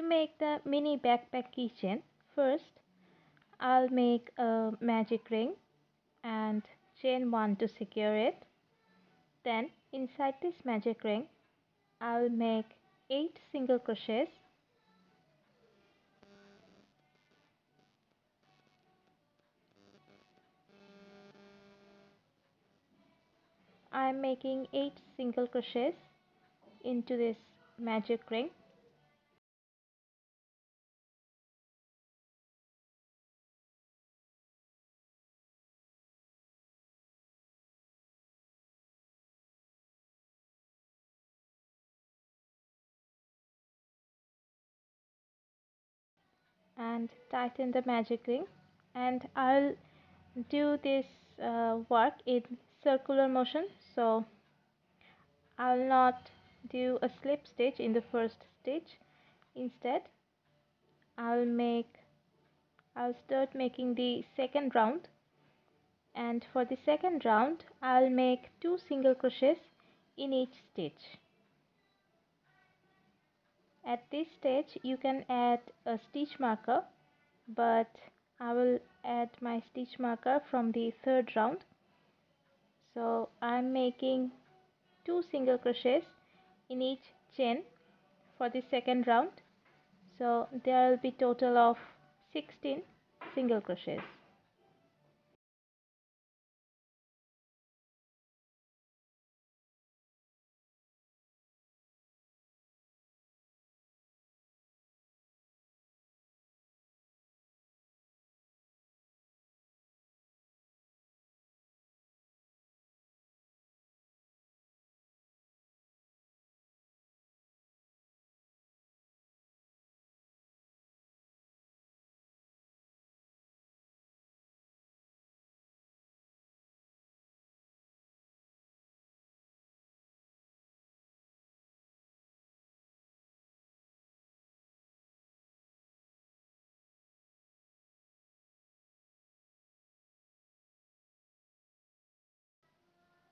make the mini backpack keychain, first I'll make a magic ring and chain 1 to secure it. Then inside this magic ring I'll make 8 single crochets. I'm making 8 single crochets into this magic ring. And tighten the magic ring, and I'll do this work in circular motion, so I'll not do a slip stitch in the first stitch. Instead I'll start making the second round, and for the second round I'll make 2 single crochets in each stitch. At this stage you can add a stitch marker, but I will add my stitch marker from the third round. So I'm making 2 single crochets in each chain for the second round. So there will be total of 16 single crochets.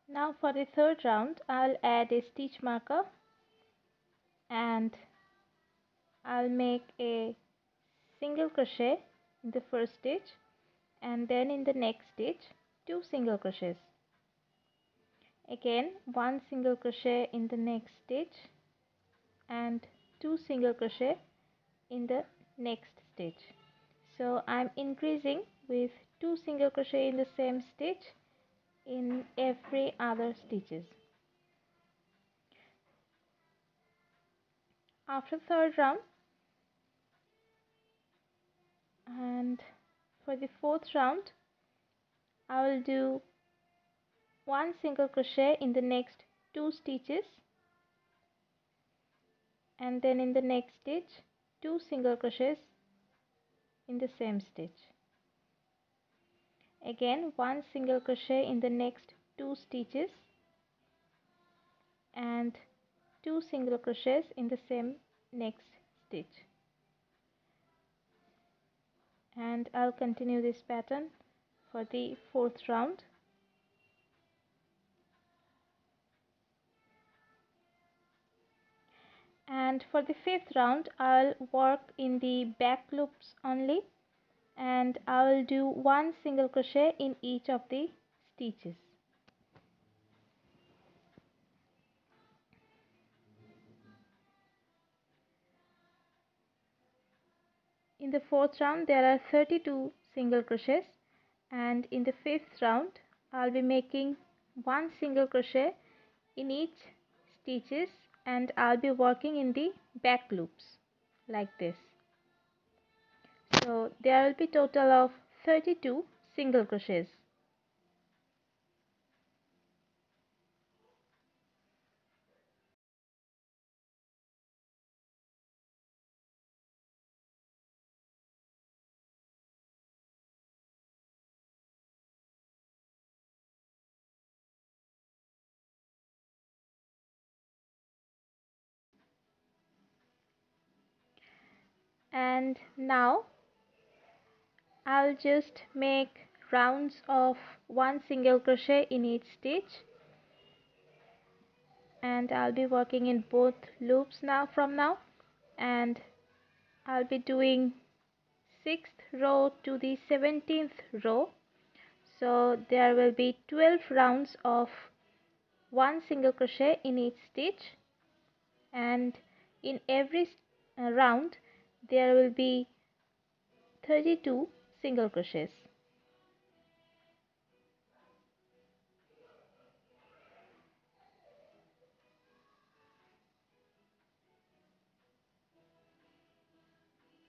Now for the third round I'll add a stitch marker, and I'll make a single crochet in the first stitch, and then in the next stitch 2 single crochets. Again 1 single crochet in the next stitch and 2 single crochet in the next stitch. So I'm increasing with 2 single crochet in the same stitch in every other stitches. After third round, and for the fourth round I will do 1 single crochet in the next 2 stitches, and then in the next stitch 2 single crochets in the same stitch. Again 1 single crochet in the next 2 stitches and 2 single crochets in the same next stitch, and I'll continue this pattern for the fourth round. And for the fifth round I'll work in the back loops only, and I'll do 1 single crochet in each of the stitches. In the fourth round there are 32 single crochets, and in the fifth round I'll be making 1 single crochet in each stitches, and I'll be working in the back loops like this. So there will be total of 32 single crochets. And now I'll just make rounds of 1 single crochet in each stitch, and I'll be working in both loops now from now, and I'll be doing 6th row to the 17th row. So there will be 12 rounds of one single crochet in each stitch, and in every round there will be 32 single crochets.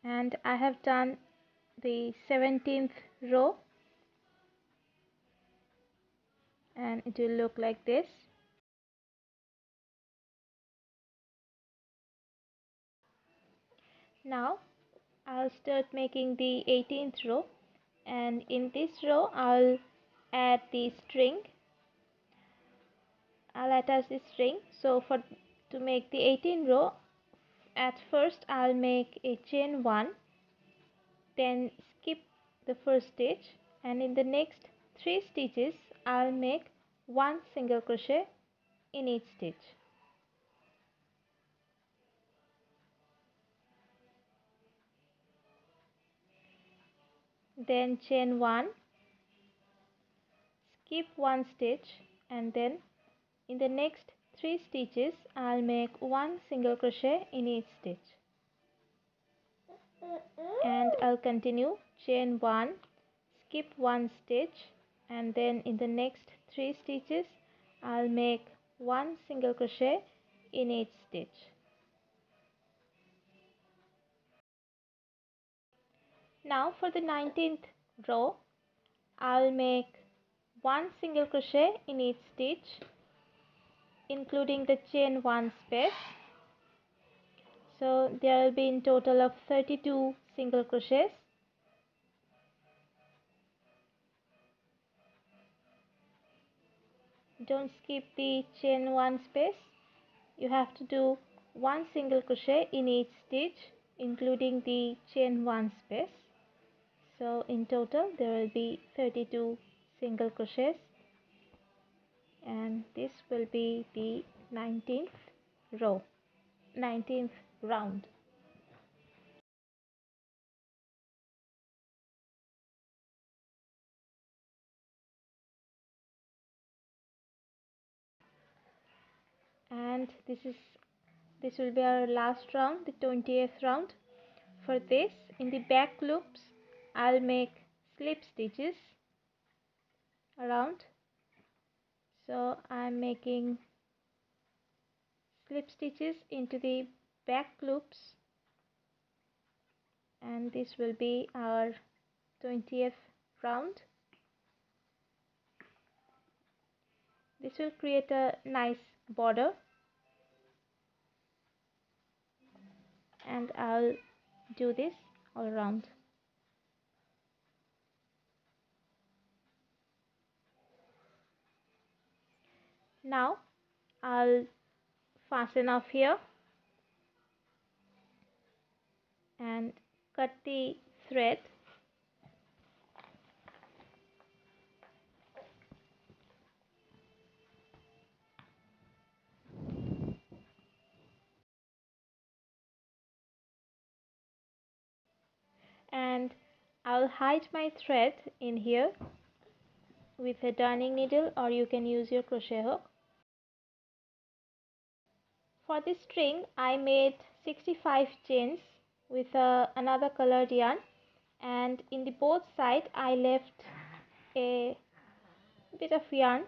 And I have done the 17th row, and it will look like this. Now I'll start making the 18th row, and in this row I'll add the string. I'll attach the string. So to make the 18th row, at first I'll make a chain 1, then skip the first stitch, and in the next 3 stitches I'll make one single crochet in each stitch. Then chain 1, skip one stitch, and then in the next 3 stitches I'll make one single crochet in each stitch. And I'll continue chain 1, skip one stitch, and then in the next 3 stitches I'll make one single crochet in each stitch. Now for the 19th row, I'll make one single crochet in each stitch, including the chain 1 space. So there will be in total of 32 single crochets. Don't skip the chain 1 space. You have to do one single crochet in each stitch, including the chain 1 space. So in total there will be 32 single crochets, and this will be the 19th row, 19th round. And this will be our last round, the 20th round. For this, in the back loops I'll make slip stitches around. So I'm making slip stitches into the back loops, and this will be our 20th round. This will create a nice border, and I'll do this all around. Now I'll fasten off here and cut the thread. And I'll hide my thread in here with a darning needle, or you can use your crochet hook. For this string I made 65 chains with another colored yarn, and in the both side I left a bit of yarn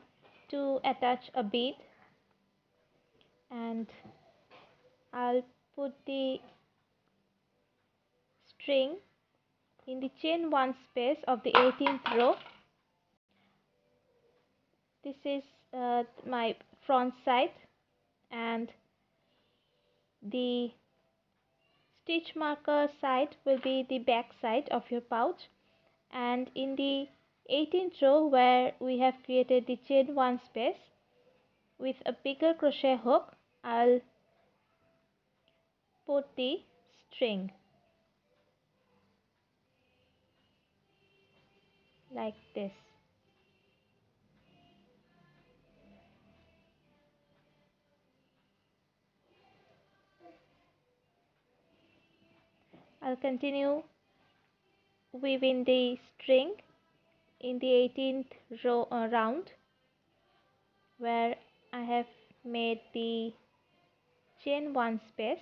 to attach a bead, and I'll put the string in the chain 1 space of the 18th row. This is my front side, and the stitch marker side will be the back side of your pouch. And in the 18th row where we have created the chain 1 space, with a bigger crochet hook I'll put the string like this. I'll continue weaving the string in the 18th round where I have made the chain 1 space,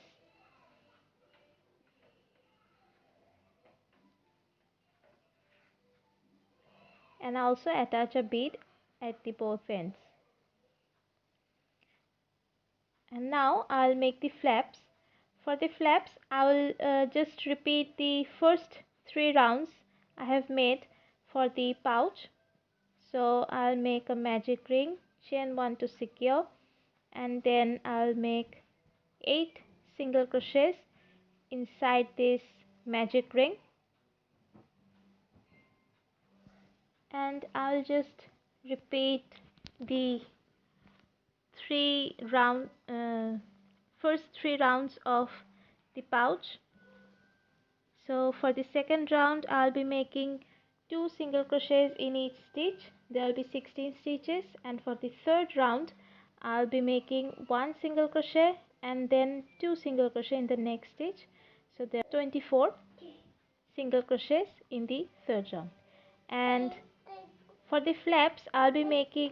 and also attach a bead at the both ends. And now I'll make the flaps. For the flaps I will just repeat the first 3 rounds I have made for the pouch. So I'll make a magic ring, chain 1 to secure, and then I'll make 8 single crochets inside this magic ring, and I'll just repeat the first 3 rounds of the pouch. So for the second round I'll be making 2 single crochets in each stitch. There will be 16 stitches, and for the third round I'll be making 1 single crochet and then 2 single crochet in the next stitch. So there are 24 single crochets in the third round. And for the flaps I'll be making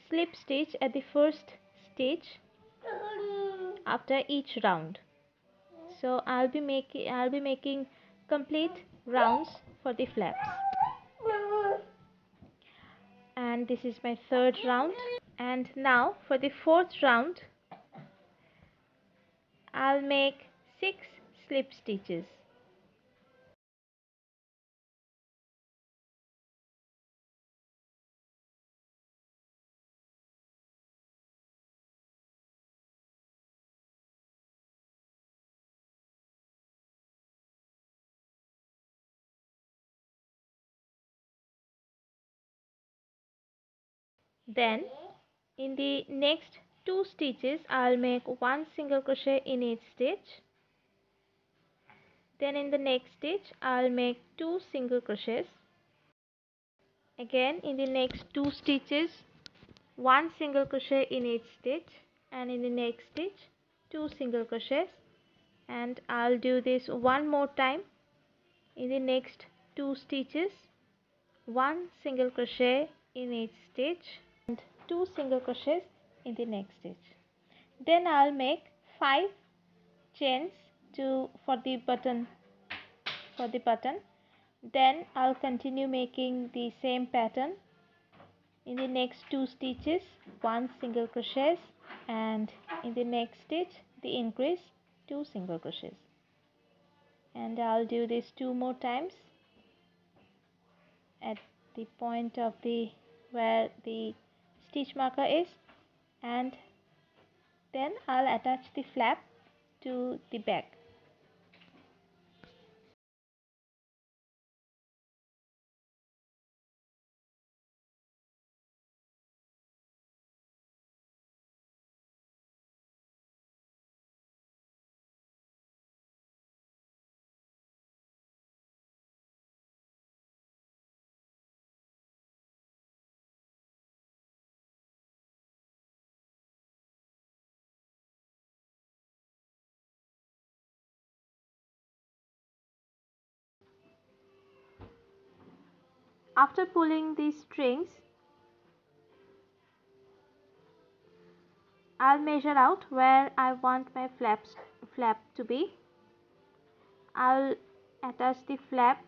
slip stitch at the first stitch after each round. So I'll be making complete rounds for the flaps. And this is my third round. And now for the fourth round I'll make 6 slip stitches. Then in the next 2 stitches I'll make 1 single crochet in each stitch. Then in the next stitch I'll make 2 single crochets. Again in the next 2 stitches 1 single crochet in each stitch, and in the next stitch 2 single crochets, and I'll do this one more time. In the next 2 stitches 1 single crochet in each stitch and 2 single crochets in the next stitch. Then I'll make 5 chains for the button. Then I'll continue making the same pattern. In the next 2 stitches 1 single crochet, and in the next stitch the increase 2 single crochets, and I'll do this 2 more times at the point of the where the stitch marker is, and then I'll attach the flap to the back. After pulling these strings, I'll measure out where I want my flap to be. I'll attach the flap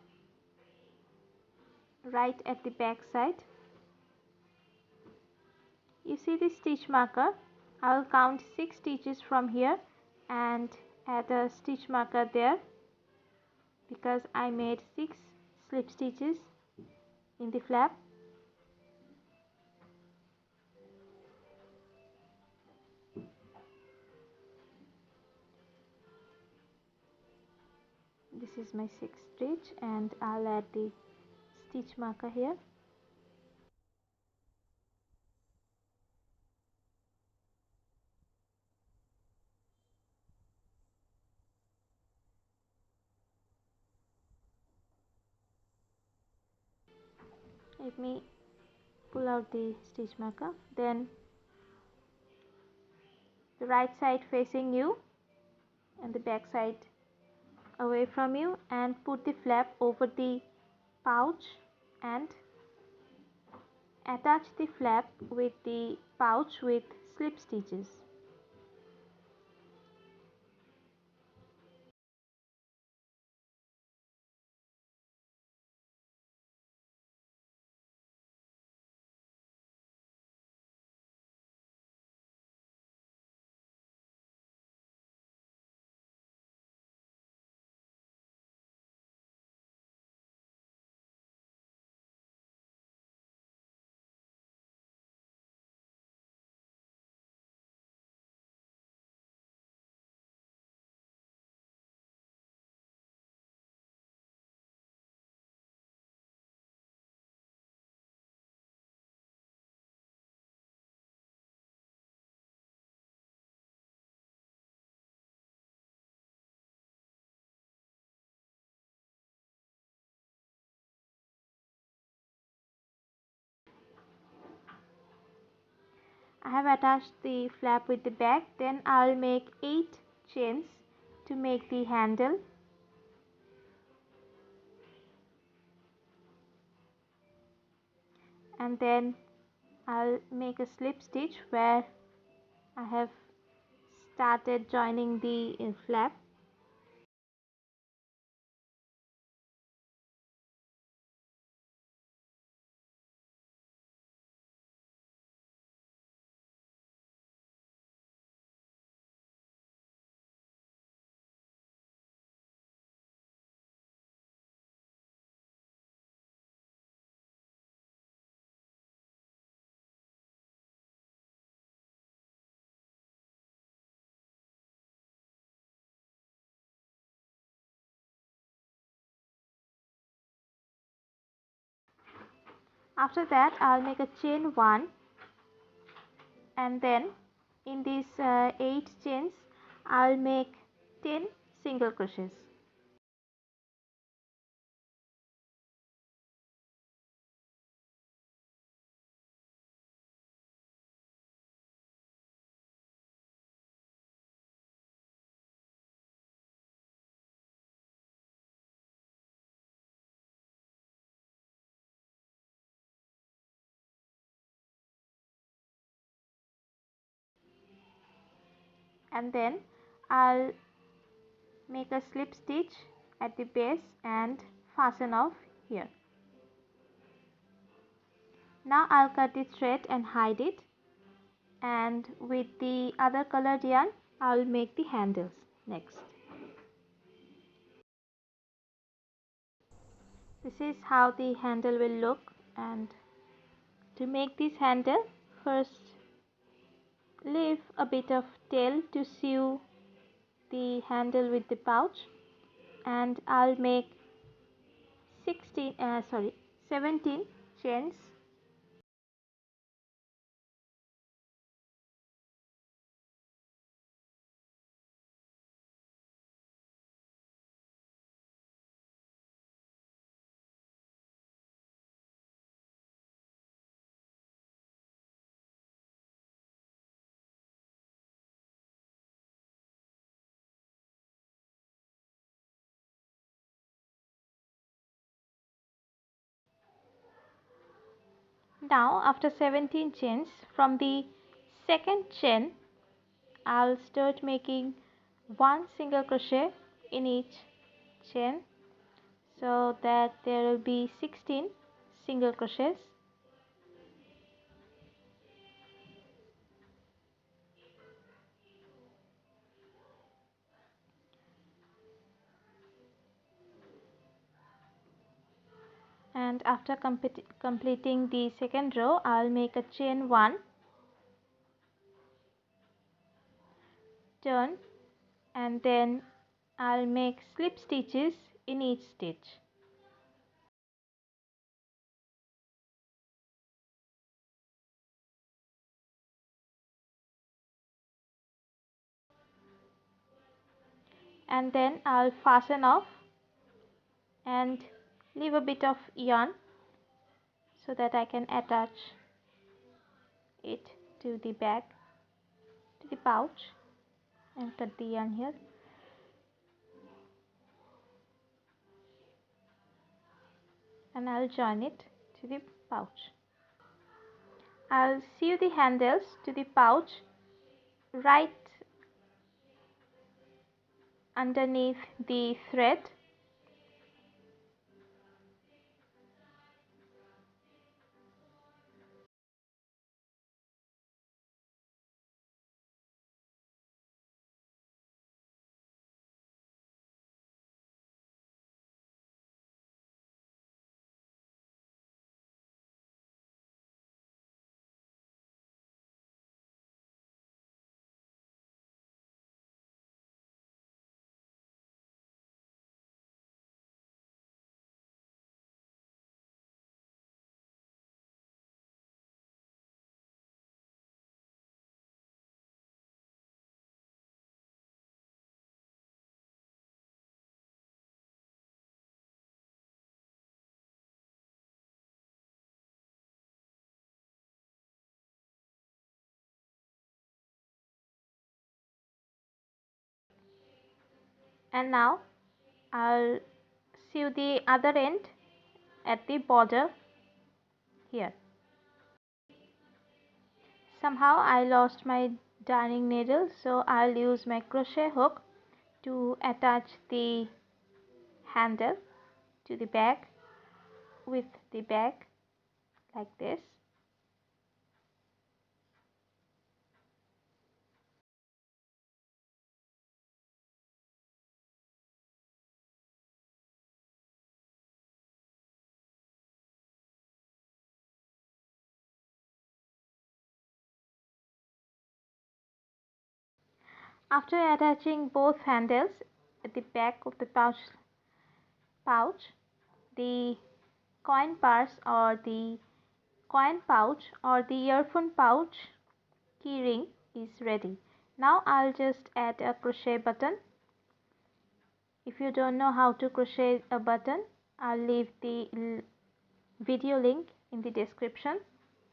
right at the back side. You see the stitch marker? I'll count 6 stitches from here and add a stitch marker there, because I made 6 slip stitches in the flap. This is my 6th stitch, and I'll add the stitch marker here. Let me pull out the stitch marker. Then the right side facing you and the back side away from you and put the flap over the pouch and attach the flap with the pouch with slip stitches. I have attached the flap with the back. Then I'll make 8 chains to make the handle. And then I'll make a slip stitch where I have started joining the flap. After that I'll make a chain 1 and then in these 8 chains I'll make 10 single crochets. And then I'll make a slip stitch at the base and fasten off here. Now I'll cut the thread and hide it, and with the other colored yarn I'll make the handles next. This is how the handle will look, and to make this handle, first leave a bit of tail to sew the handle with the pouch, and I'll make 17 chains. Now after 17 chains, from the second chain I'll start making one single crochet in each chain, so that there will be 16 single crochets. And after completing the second row, I'll make a chain 1, turn, and then I'll make slip stitches in each stitch. And then I'll fasten off and leave a bit of yarn so that I can attach it to the back, to the pouch, and cut the yarn here. and I'll join it to the pouch. I'll sew the handles to the pouch right underneath the thread. And now I'll sew the other end at the border here. Somehow I lost my darning needle, so I'll use my crochet hook to attach the handle to the bag with the bag like this. After attaching both handles at the back of the pouch, the coin purse or the coin pouch or the earphone pouch keyring is ready. Now I'll just add a crochet button. If you don't know how to crochet a button, I'll leave the video link in the description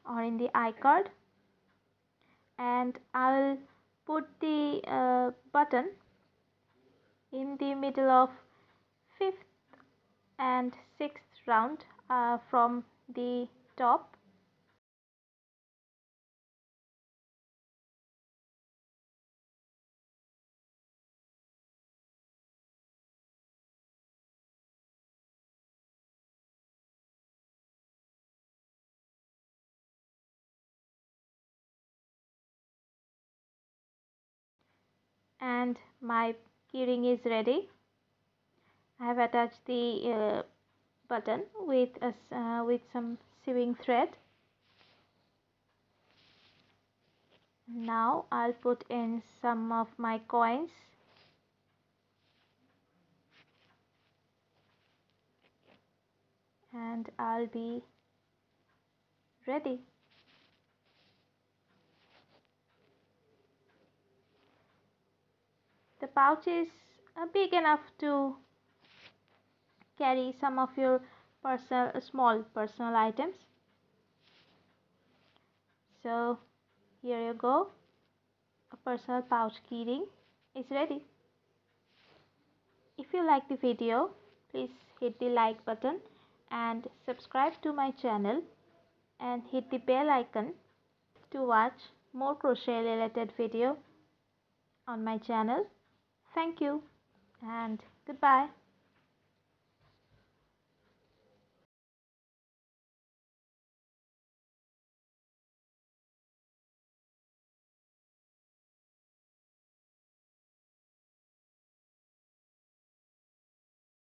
or in the iCard, and I'll put the button in the middle of 5th and 6th round from the top. And my keyring is ready. I have attached the button with some sewing thread. Now I'll put in some of my coins. And I'll be ready. The pouch is big enough to carry some of your small personal items. So here you go. A personal pouch keyring is ready. If you like the video, please hit the like button and subscribe to my channel and hit the bell icon to watch more crochet related video on my channel. Thank you and goodbye.